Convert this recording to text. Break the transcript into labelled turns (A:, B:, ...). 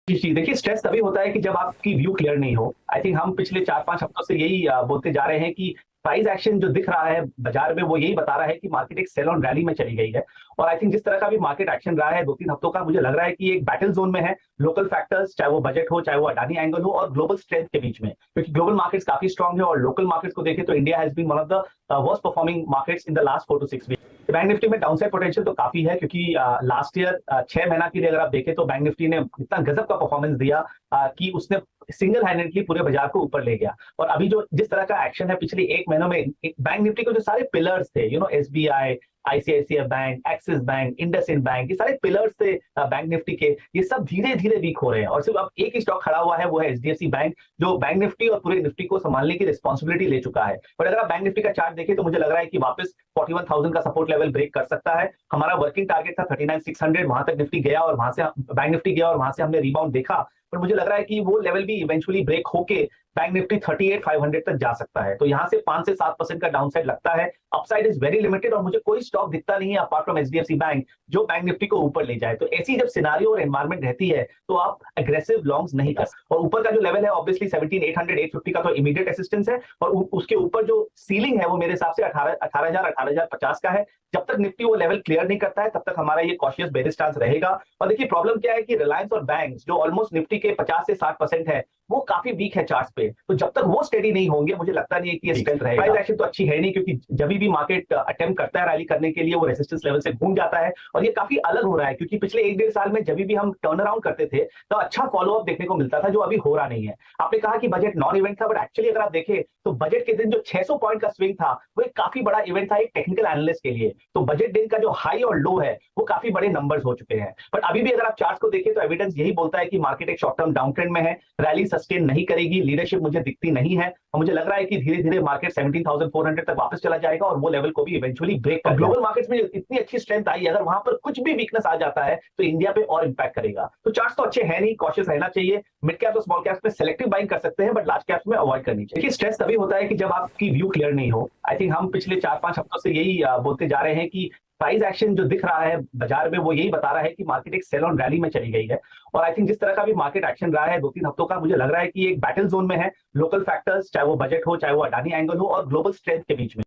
A: जी, देखिए स्ट्रेस तभी होता है कि जब आपकी व्यू क्लियर नहीं हो। आई थिंक हम पिछले 4-5 हफ्तों से यही बोलते जा रहे हैं कि प्राइस एक्शन जो दिख रहा है बाजार में वो यही बता रहा है कि मार्केट एक सेल ऑन रैली में चली गई है। और आई थिंक जिस तरह का भी मार्केट एक्शन रहा है 2-3 हफ्तों का मुझे लग रहा है कि एक बैटल ज़ोन में है। लोकल फैक्टर्स चाहे वो बजट हो, चाहे वो अडानी एंगल हो और ग्लोबल स्ट्रेंथ के बीच में। क्योंकि ग्लोबल मार्केट्स काफ़ी स्ट्रांग है और लोकल मार्केट्स को देखें तो India has been one of the worst performing markets in the last 4 to 6 weeks. Bank Nifty में डाउनसाइड पोटेंशियल तो काफ़ी है क्योंकि लास्ट ईयर 6 महीना के लिए अगर आप देखें तो बैंक निफ्टी ने इतना गजब का परफॉर्मेंस दिया कि उसने सिंगल हैंडेडली पूरे बाजार को ऊपर ले गया। और अभी जो जिस तरह का एक्शन है पिछले 1 महीनों में बैंक निफ्टी के जो सारे पिलर्स थे, SBI, ICICI bank, axis bank, IndusInd bank, ये सारे पिलर्स थे बैंक निफ्टी के, ये सब धीरे-धीरे वीक हो रहे हैं और सिर्फ अब एक ही स्टॉक खड़ा हुआ है, वो है एचडीएफसी बैंक, जो बैंक निफ्टी और पूरे निफ्टी को संभालने की रिस्पांसिबिलिटी ले चुका है। बट अगर आप बैंक निफ्टी का चार्ट देखें तो मुझे लग रहा है कि वापस 41,000 का सपोर्ट लेवल ब्रेक कर सकता है। हमारा वर्किंग टारगेट था 39,600, वहां तक निफ्टी गया और वहां से बैंक निफ्टी गया और वहां से हमने रिबाउंड देखा। पर मुझे लग रहा है कि वो लेवल भी इवेंचुअली ब्रेक होके बैंक निफ्टी 38,500 तक जा सकता है। तो यहाँ से 5 से 7% का डाउनसाइड लगता है। अपसाइड इज वेरी लिमिटेड और मुझे कोई स्टॉक दिखता नहीं है अपार्ट फ्रॉम एचडीएफसी बैंक जो बैंक निफ्टी को ऊपर ले जाए। तो ऐसी जब सिनारियो और एनवायरमेंट रहती है तो आप एग्रेसिव लॉन्ग्स नहीं कर सकते। और ऊपर का जो लेवल है ऑब्वियसली 17,800 850 का तो इमीडिएट रेसिस्टेंस है और उसके ऊपर जो सीलिंग है वो मेरे हिसाब से 18,000 का है। जब तक निफ्टी वो लेवल क्लियर नहीं करता है तब तक हमारा ये कॉशियस बेरिश स्टांस रहेगा। और देखिए प्रॉब्लम क्या है कि रिलायंस और बैंक्स जो ऑलमोस्ट निफ्टी के 50 से 60% है वो काफी वीक है चार्ट्स पे। तो जब तक वो स्टेडी नहीं होंगे मुझे लगता नहीं है कि ये स्ट्रेंथ रहेगा। प्राइस एक्शन तो अच्छी है नहीं क्योंकि जब भी मार्केट अटेम्प्ट करता है रैली करने के लिए वो रेजिस्टेंस लेवल से घूम जाता है और ये काफी अलग हो रहा है क्योंकि पिछले 1-1.5 साल में जब भी हम टर्न अराउंड करते थे तो अच्छा फॉलोअप देखने को मिलता था जो अभी हो रहा नहीं है। आपने कहा कि बजट नॉन इवेंट था बट एक्चुअली अगर आप देखें तो बजट के दिन जो 600 पॉइंट का स्विंग था वो एक काफी बड़ा इवेंट था एक टेक्निकल एनालिस्ट के लिए। तो बजट दिन का जो हाई और लो है वो काफी बड़े नंबर्स हो चुके हैं। बट अभी भी अगर आप चार्ट्स को देखें तो एविडेंस यही बोलता है कि मार्केट एक शॉर्ट टर्म डाउन ट्रेंड में है, रैली सस्टेन नहीं करेगी, लीडरशिप मुझे दिखती नहीं है और मुझे लग रहा है कि धीरे धीरे मार्केट 17,400 तक वापस चला जाएगा और वो लेवल को भी इवेंचुअली ब्रेक कर ग्लोबल मार्केट्स में इतनी अच्छी स्ट्रेंथ आई अगर वहां पर कुछ भी वीकनेस आ जाता है तो इंडिया पे और इंपैक्ट करेगा। तो चार्ट्स तो अच्छे हैं नहीं, कॉशियस रहना चाहिए। मिड कैप्स और स्मॉल कैप्स में सेलेक्टिव बाइंग कर सकते हैं बट लार्ज कैप्स में अवॉइड करनी चाहिए। देखिए स्ट्रेस तभी होता है कि जब आपकी व्यू क्लियर नहीं हो। आई थिंक हम पिछले 4-5 हफ्तों से यही बोलते जा रहे हैं कि प्राइस एक्शन जो दिख रहा है बाजार में वो यही बता रहा है कि मार्केट एक सेल ऑन रैली में चली गई है। और आई थिंक जिस तरह का भी मार्केट एक्शन रहा है 2-3 हफ्तों का मुझे लग रहा है कि एक बैटल जोन में है। लोकल फैक्टर्स चाहे वो बजट हो, चाहे वो अडानी एंगल हो और ग्लोबल स्ट्रेंथ के बीच में।